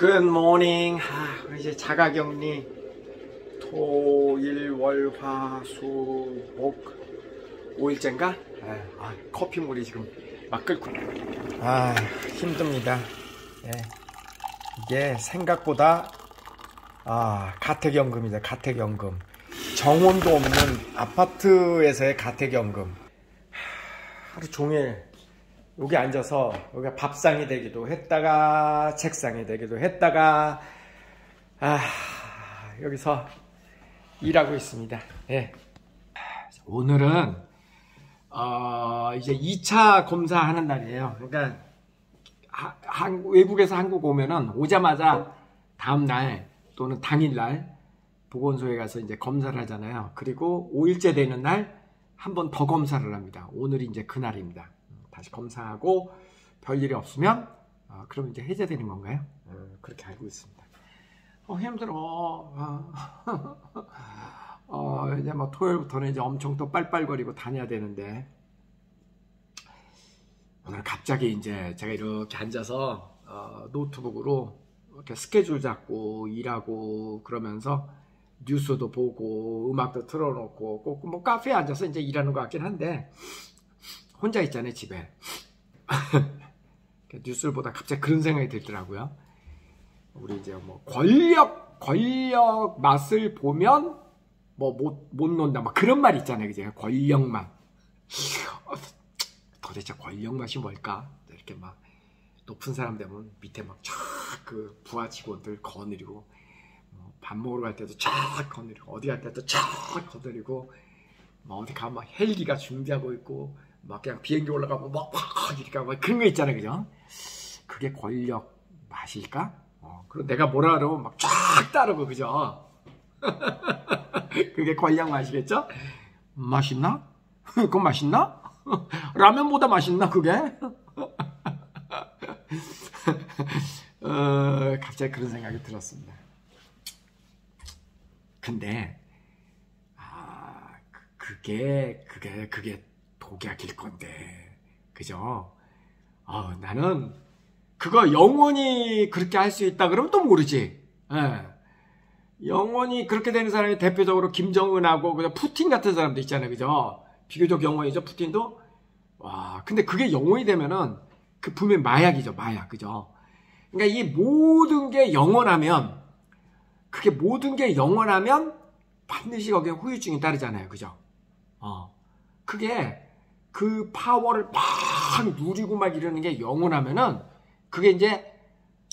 굿모닝. 이제 자가격리 토일 월화수목 5일째인가? 커피물이 지금 막 끓고 힘듭니다. 이게 생각보다 가택연금이다. 가택연금. 정원도 없는 아파트에서의 가택연금. 하루 종일 여기 앉아서 여기가 밥상이 되기도 했다가 책상이 되기도 했다가 여기서 일하고 있습니다. 오늘은 이제 2차 검사하는 날이에요. 그러니까 외국에서 한국 오면은 오자마자 다음날 또는 당일날 보건소에 가서 이제 검사를 하잖아요. 그리고 5일째 되는 날 한 번 더 검사를 합니다. 오늘이 이제 그날입니다. 다시 검사하고 별일이 없으면 그럼 이제 해제되는 건가요? 그렇게 알고 있습니다. 힘들어. 이제 뭐 토요일부터는 이제 엄청 또 빨빨거리고 다녀야 되는데 오늘 갑자기 이제 제가 이렇게 앉아서 노트북으로 이렇게 스케줄 잡고 일하고 그러면서 뉴스도 보고 음악도 틀어놓고 꼭 뭐 카페에 앉아서 이제 일하는 것 같긴 한데 혼자 있잖아요, 집에. 뉴스를 보다 갑자기 그런 생각이 들더라고요. 우리 이제 뭐 권력 맛을 보면 뭐 못 논다, 뭐 그런 말 있잖아요, 그죠? 권력 맛. 도대체 권력 맛이 뭘까? 이렇게 막 높은 사람 되면 밑에 막 쫙 그 부하 직원들 거느리고, 밥 먹으러 갈 때도 쫙 거느리고, 어디 갈 때도 쫙 거느리고, 뭐 어디 가면 막 헬기가 준비하고 있고, 막 그냥 비행기 올라가고 막 이렇게 막 그런 거 있잖아요, 그죠? 그게 권력 맛일까? 그리고 내가 뭐라 그러면 막 쫙 따르고, 그죠? 그게 권력 맛이겠죠? 맛있나? 그건 맛있나? 라면보다 맛있나, 그게? 갑자기 그런 생각이 들었습니다. 근데 그게 독약일 건데, 그죠? 나는 그거 영원히 그렇게 할 수 있다 그러면 또 모르지. 영원히 그렇게 되는 사람이 대표적으로 김정은하고 그냥 푸틴 같은 사람도 있잖아요, 그죠? 비교적 영원이죠, 푸틴도. 근데 그게 영원이 되면은 그 분명히 마약이죠, 마약, 그죠? 그러니까 이 모든 게 영원하면, 반드시 거기에 후유증이 따르잖아요, 그죠? 그게 그 파워를 막 누리고 막 이러는 게 영원하면은 그게 이제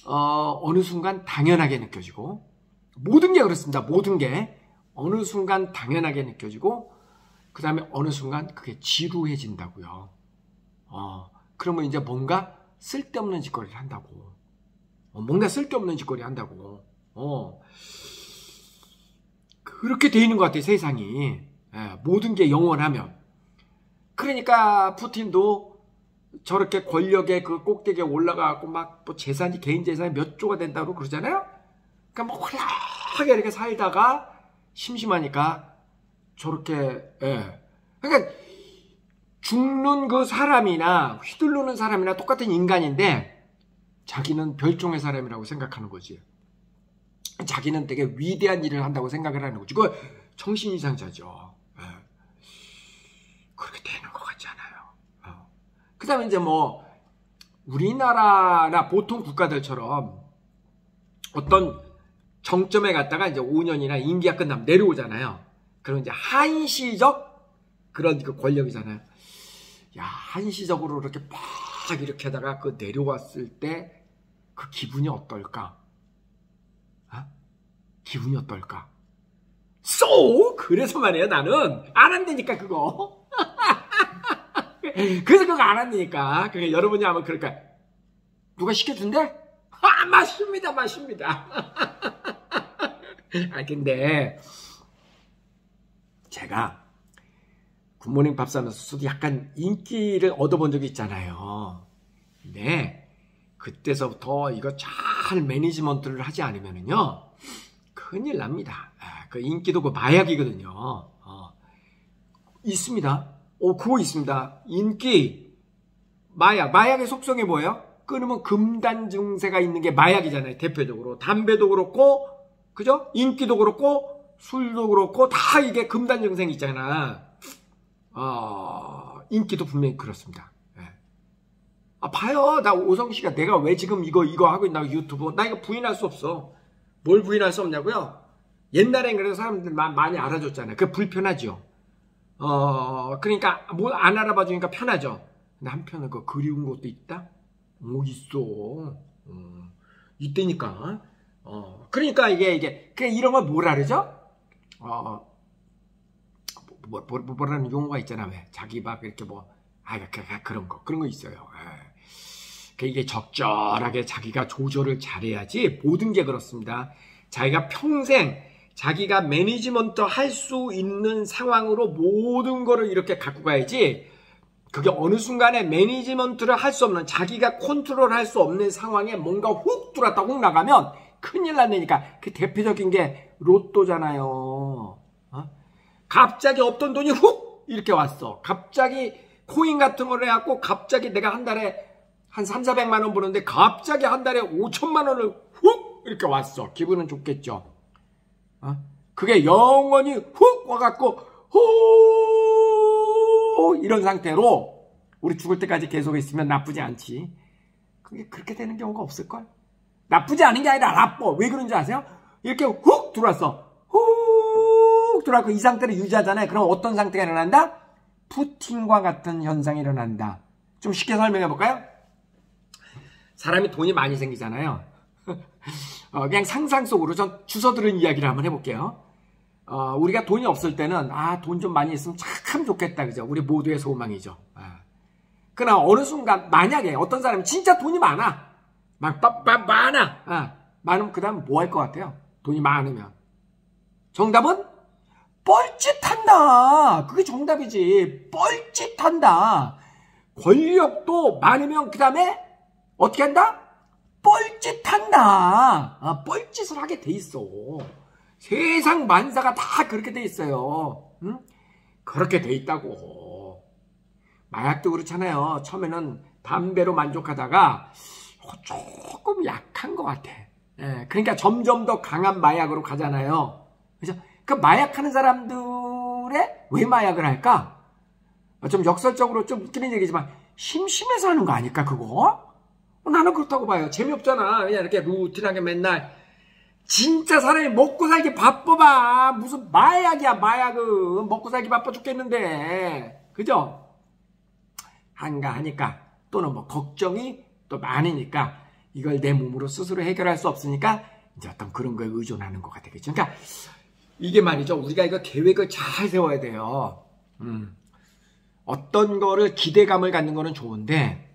어느 순간 당연하게 느껴지고, 모든 게 그렇습니다. 모든 게 어느 순간 당연하게 느껴지고, 그 다음에 어느 순간 그게 지루해진다고요. 그러면 이제 뭔가 쓸데없는 짓거리를 한다고. 그렇게 돼 있는 것 같아요, 세상이. 모든 게 영원하면. 그러니까 푸틴도 저렇게 권력의 그 꼭대기에 올라가고 막 뭐 개인 재산이 몇 조가 된다고 그러잖아요? 그러니까 뭐 홀라하게 이렇게 살다가 심심하니까 저렇게, 그러니까 죽는 그 사람이나 휘둘르는 사람이나 똑같은 인간인데 자기는 별종의 사람이라고 생각하는 거지. 자기는 되게 위대한 일을 한다고 생각을 하는 거지. 그거 정신이상자죠. 그렇게 되는 것 같지 않아요. 그 다음에 이제 뭐 우리나라나 보통 국가들처럼 어떤 정점에 갔다가 이제 5년이나 임기가 끝나면 내려오잖아요. 그럼 이제 한시적 그런 그 권력이잖아요. 한시적으로 이렇게 막 이렇게 하다가 그 내려왔을 때 그 기분이 어떨까? 기분이 어떨까? 그래서 말이에요, 나는 안 한다니까, 그거. 그래서 그거 안 한다니까. 그러니까 여러분이 아마 그럴까? 누가 시켜준대? 마십니다. 근데 제가 굿모닝 밥 사면서도 약간 인기를 얻어본 적이 있잖아요. 근데 그때서부터 이거 잘 매니지먼트를 하지 않으면은요, 큰일 납니다. 그 인기도 그 마약이거든요. 있습니다. 그거 있습니다. 인기, 마약의 속성이 뭐예요? 끊으면 금단 증세가 있는 게 마약이잖아요. 대표적으로 담배도 그렇고, 그죠? 인기도 그렇고, 술도 그렇고, 다 이게 금단 증세 있잖아. 인기도 분명히 그렇습니다. 봐요. 나 오성씨가 내가 왜 지금 이거 하고 있나 유튜브. 나 이거 부인할 수 없어. 뭘 부인할 수 없냐고요? 옛날엔 그래서 사람들 많이 알아줬잖아요. 그게 불편하죠. 그러니까 뭐 안 알아봐 주니까 편하죠. 근데 한편은 그 그리운 것도 있다? 있어. 있다니까. 그러니까 이게 그냥 이런 걸 뭐라 그러죠? 뭐라는 용어가 있잖아. 왜? 자기 막 이렇게 그런 거 있어요. 이게 적절하게 자기가 조절을 잘해야지 모든 게 그렇습니다. 자기가 평생 자기가 매니지먼트 할 수 있는 상황으로 모든 거를 이렇게 갖고 가야지 그게 어느 순간에 매니지먼트를 할 수 없는 자기가 컨트롤 할 수 없는 상황에 뭔가 훅 들어왔다 훅 나가면 큰일 난다니까. 그 대표적인 게 로또잖아요. 갑자기 없던 돈이 훅 이렇게 왔어. 갑자기 코인 같은 걸 해갖고 갑자기 내가 한 달에 한 3,400만 원 버는데 갑자기 한 달에 5천만 원을 훅 이렇게 왔어. 기분은 좋겠죠. 그게 영원히 훅 와갖고 호 이런 상태로 우리 죽을 때까지 계속 있으면 나쁘지 않지. 그게 그렇게 되는 경우가 없을걸? 나쁘지 않은 게 아니라 나빠. 왜 그런지 아세요? 이렇게 훅 들어왔어. 훅 들어왔고 이 상태를 유지하잖아요. 그럼 어떤 상태가 일어난다? 푸틴과 같은 현상이 일어난다. 좀 쉽게 설명해 볼까요? 사람이 돈이 많이 생기잖아요. 그냥 상상 속으로 전 주워 들은 이야기를 한번 해볼게요. 우리가 돈이 없을 때는 돈 좀 많이 있으면 참 좋겠다, 그죠? 우리 모두의 소망이죠. 그러나 어느 순간 만약에 어떤 사람이 진짜 돈이 많아, 많으면 그 다음 뭐 할 것 같아요? 돈이 많으면 정답은 뻘짓한다. 그게 정답이지. 뻘짓한다. 권력도 많으면 그 다음에 어떻게 한다? 뻘짓한다. 뻘짓을 하게 돼 있어. 세상 만사가 다 그렇게 돼 있어요. 응? 그렇게 돼 있다고. 마약도 그렇잖아요. 처음에는 담배로 만족하다가 조금 약한 것 같아. 그러니까 점점 더 강한 마약으로 가잖아요. 그죠? 그 마약하는 사람들의 왜 마약을 할까? 좀 역설적으로 좀 웃기는 얘기지만 심심해서 하는 거 아닐까 그거? 나는 그렇다고 봐요. 재미없잖아. 그냥 이렇게 루틴하게 맨날. 진짜 사람이 먹고 살기 바빠봐. 무슨 마약이야 마약은. 먹고 살기 바빠 죽겠는데. 그죠? 한가하니까 또는 뭐 걱정이 또 많으니까 이걸 내 몸으로 스스로 해결할 수 없으니까 이제 어떤 그런 거에 의존하는 것 같겠죠. 그러니까 이게 말이죠. 우리가 이거 계획을 잘 세워야 돼요. 어떤 거를 기대감을 갖는 거는 좋은데,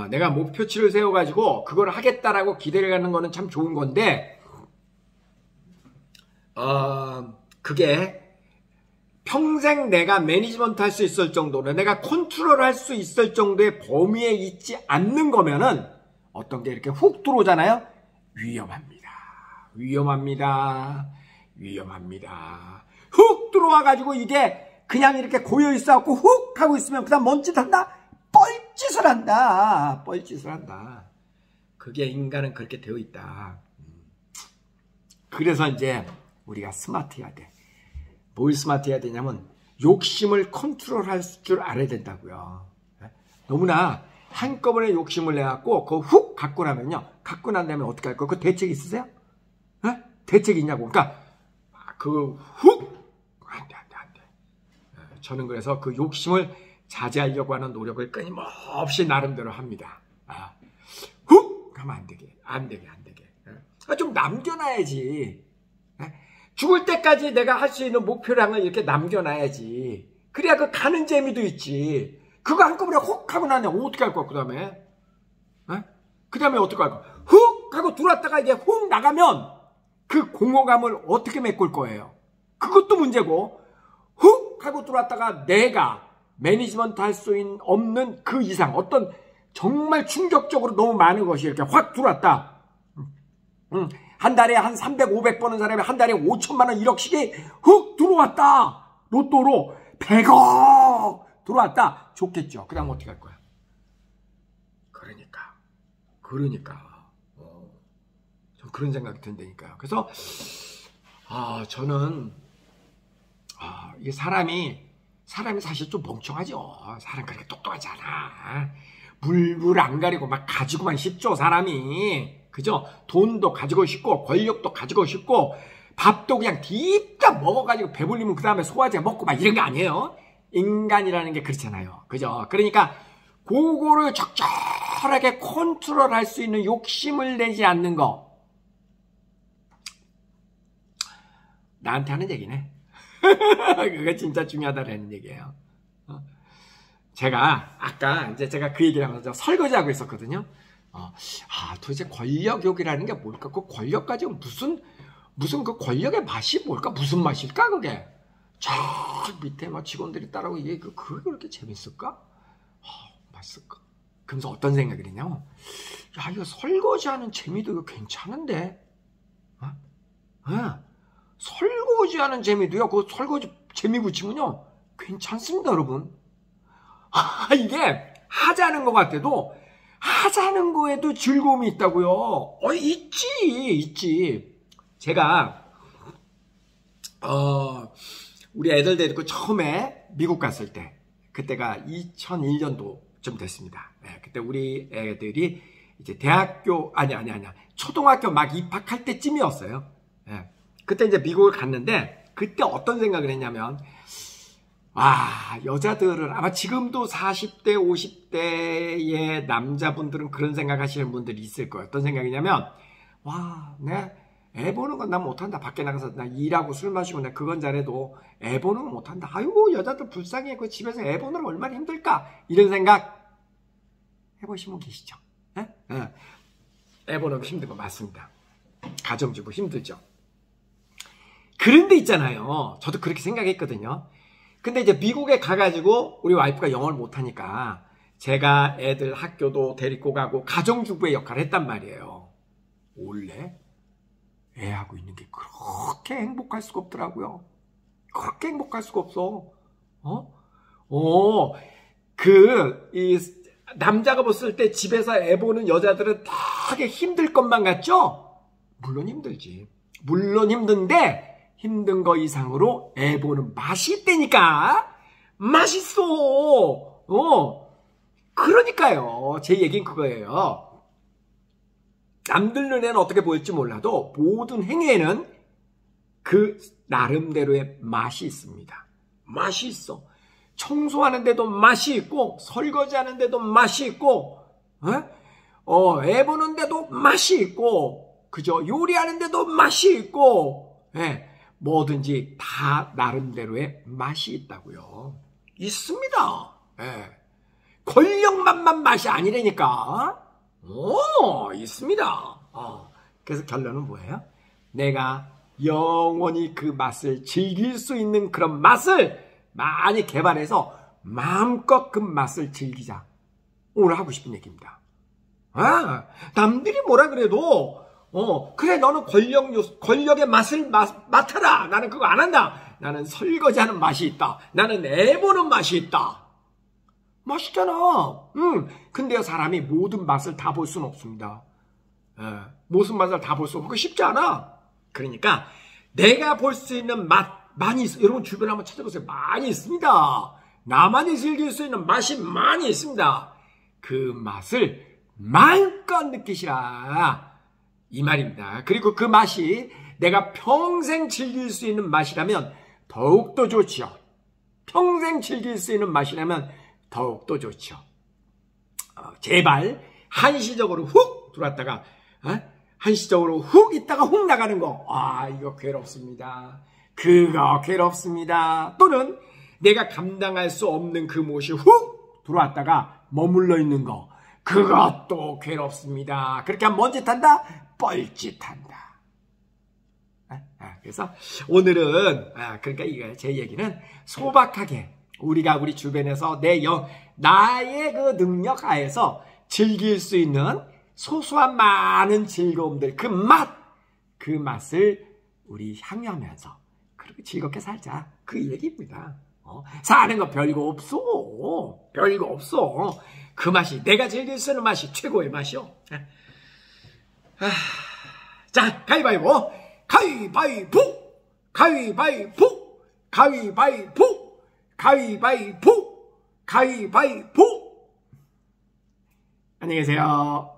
내가 목표치를 세워가지고 그걸 하겠다라고 기대를 갖는 거는 참 좋은 건데, 그게 평생 내가 매니지먼트 할 수 있을 정도로 내가 컨트롤 할 수 있을 정도의 범위에 있지 않는 거면은 어떤 게 이렇게 훅 들어오잖아요. 위험합니다. 훅 들어와가지고 이게 그냥 이렇게 고여 있어갖고 훅 하고 있으면 그다음 뭔 짓 한다? 뻘짓을 한다. 그게 인간은 그렇게 되어 있다. 그래서 이제 우리가 스마트해야 돼. 뭘 스마트해야 되냐면 욕심을 컨트롤할 줄 알아야 된다고요. 너무나 한꺼번에 욕심을 내갖고 그거 훅 갖고 나면요. 갖고 난 다음에 어떻게 할 거예요? 그 대책 있으세요? 대책이 있냐고. 그러니까 그 훅! 안 돼. 저는 그래서 그 욕심을 자제하려고 하는 노력을 끊임없이 나름대로 합니다. 훅! 하면 안 되게. 좀 남겨놔야지. 죽을 때까지 내가 할 수 있는 목표량을 이렇게 남겨놔야지. 그래야 그 가는 재미도 있지. 그거 한꺼번에 훅 하고 나면 어떻게 할 거야, 그 다음에? 그 다음에 어떻게 할 거야? 훅! 하고 들어왔다가 이제 훅 나가면 그 공허감을 어떻게 메꿀 거예요? 그것도 문제고, 훅! 하고 들어왔다가 내가 매니지먼트 할 수 없는 그 이상, 어떤 정말 충격적으로 너무 많은 것이 이렇게 확 들어왔다. 한 달에 한 300, 500 버는 사람이 한 달에 5천만 원 1억씩이 훅 들어왔다. 로또로 100억 들어왔다. 좋겠죠. 그 다음 어떻게 할 거야? 그러니까 그러니까 좀 그런 생각이 든다니까요. 그래서 저는 이게 사람이 사실 좀 멍청하죠. 사람 그렇게 똑똑하지 않아. 물불 안 가리고 막 가지고만 싶죠, 사람이. 그죠? 돈도 가지고 싶고 권력도 가지고 싶고 밥도 그냥 딥다 먹어가지고 배불리면 그 다음에 소화제 먹고 막 이런 게 아니에요. 인간이라는 게 그렇잖아요. 그죠? 그러니까 그거를 적절하게 컨트롤할 수 있는 욕심을 내지 않는 거. 나한테 하는 얘기네. 그거 진짜 중요하다라는 얘기예요. 제가 아까 이제 제가 그 얘기를 하면서 설거지하고 있었거든요. 도대체 권력욕이라는 게 뭘까? 그 권력 가지고 무슨 그 권력의 맛이 뭘까? 무슨 맛일까 그게? 저 밑에 막 직원들이 따라오고 이게 그게 그렇게 재밌을까? 맛있을까? 그러면서 어떤 생각을 했냐면, 야, 이거 설거지하는 재미도 이거 괜찮은데? 설거지하는 재미도요, 그 설거지 재미 붙이면요, 괜찮습니다, 여러분. 이게 하자는 것 같아도, 하자는 거에도 즐거움이 있다고요. 있지. 제가, 우리 애들 데리고 처음에 미국 갔을 때, 그때가 2001년도 좀 됐습니다. 그때 우리 애들이 이제 초등학교 막 입학할 때쯤이었어요. 그때 이제 미국을 갔는데, 그때 어떤 생각을 했냐면, 여자들은 아마 지금도 40대, 50대의 남자분들은 그런 생각 하시는 분들이 있을 거예요. 어떤 생각이냐면, 애 보는 건 난 못한다. 밖에 나가서 나 일하고 술 마시고 나 그건 잘해도 애 보는 건 못한다. 여자들 불쌍해. 그 집에서 애 보느라 얼마나 힘들까? 이런 생각 해보신 분 계시죠? 애 보는 거 힘든 거 맞습니다. 가정주부 힘들죠. 그런데 있잖아요. 저도 그렇게 생각했거든요. 근데 이제 미국에 가가지고 우리 와이프가 영어를 못하니까 제가 애들 학교도 데리고 가고 가정주부의 역할을 했단 말이에요. 원래 애하고 있는 게 그렇게 행복할 수가 없더라고요. 그렇게 행복할 수가 없어. 이 남자가 봤을 때 집에서 애 보는 여자들은 되게 힘들 것만 같죠? 물론 힘들지. 물론 힘든데 힘든 거 이상으로 애 보는 맛이 있다니까. 맛있어. 그러니까요. 제 얘기는 그거예요. 남들 눈에는 어떻게 보일지 몰라도 모든 행위에는 그 나름대로의 맛이 있습니다. 맛이 있어. 청소하는데도 맛이 있고, 설거지하는데도 맛이 있고, 애 보는데도 맛이 있고, 그죠? 요리하는데도 맛이 있고, 뭐든지 다 나름대로의 맛이 있다고요. 있습니다. 권력만만 맛이 아니라니까. 있습니다. 그래서 결론은 뭐예요? 내가 영원히 그 맛을 즐길 수 있는 그런 맛을 많이 개발해서 마음껏 그 맛을 즐기자. 오늘 하고 싶은 얘기입니다. 남들이 뭐라 그래도 그래 너는 권력의 맛을 맡아라. 나는 그거 안 한다. 나는 설거지하는 맛이 있다. 나는 애 보는 맛이 있다. 맛있잖아. 근데요, 사람이 모든 맛을 다 볼 수는 없습니다. 모든 맛을 다 볼 수 없고 쉽지 않아. 그러니까 내가 볼 수 있는 맛 많이 있어. 여러분 주변에 한번 찾아보세요. 많이 있습니다. 나만이 즐길 수 있는 맛이 많이 있습니다. 그 맛을 마음껏 느끼시라. 이 말입니다. 그리고 그 맛이 내가 평생 즐길 수 있는 맛이라면 더욱더 좋지요. 평생 즐길 수 있는 맛이라면 더욱더 좋죠. 제발 한시적으로 훅 들어왔다가 한시적으로 훅 있다가 훅 나가는 거. 이거 괴롭습니다. 그거 괴롭습니다. 또는 내가 감당할 수 없는 그 못이 훅 들어왔다가 머물러 있는 거. 그것도 괴롭습니다. 그렇게 하면 뭔 짓 한다? 뻘짓한다. 그래서 오늘은 그러니까 이거 제 얘기는 소박하게 우리가 우리 주변에서 나의 그 능력 하에서 즐길 수 있는 소소한 많은 즐거움들, 그 맛을 우리 향유하면서 그렇게 즐겁게 살자. 그 얘기입니다. 사는 거 별거 없어. 별거 없어. 그 맛이, 내가 제일 쓰는 맛이 최고의 맛이요. 자, 가위바위보. 가위바위보. 가위바위보. 가위바위보. 가위바위보. 가위바위보. 안녕히 계세요.